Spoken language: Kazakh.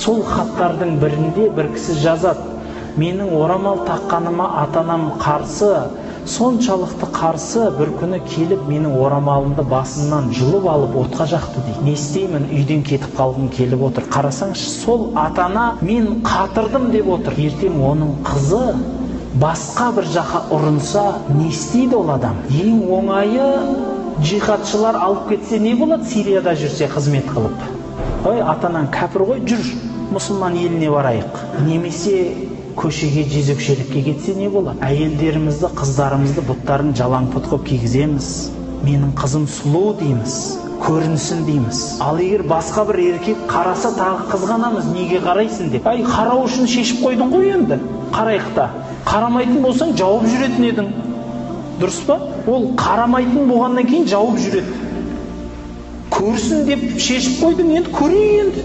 Сол хаттардың бірінде бір кісі жазады: менің орамал таққаныма ата-анам қарсы, соншалықты қарсы, бір күні келіп менің орамалымды басымнан жұлып алып отқа жақты дейді. Не істеймін, үйден кетіп қалғым келіп отыр. Қарасаңшы, сол ата-ана мен қатырдым деп отыр. Ертең оның қызы басқа бір жаққа ұрынса, не істейді ол адам? Ең оңайы, джихадшылар алып кетсе не болады? Сирияда жүрсе қызмет қылып. Ой, ата-анаң кәпір ғой, жүр, мұсылман еліне барайық. Немесе көшеге жезөкшелікке кетсе не болады? Әйелдерімізді, қыздарымызды бұттарын жалаң пұт қылып кигіземіз. Менің қызым сұлу дейміз, көрінсін дейміз. Ал егер басқа бір еркек қараса, тағы қызғанамыз, неге қарайсың деп. Ай, қарау үшін шешіп қойдың ғой енді. Қарайық та. Қарамайтын болсаң жауып жүретін едің. Дұрыс па? Ол қарамайтын болғаннан кейін жауып жүреді. Көрсін деп шешіп қойдың, енді көрейін енді.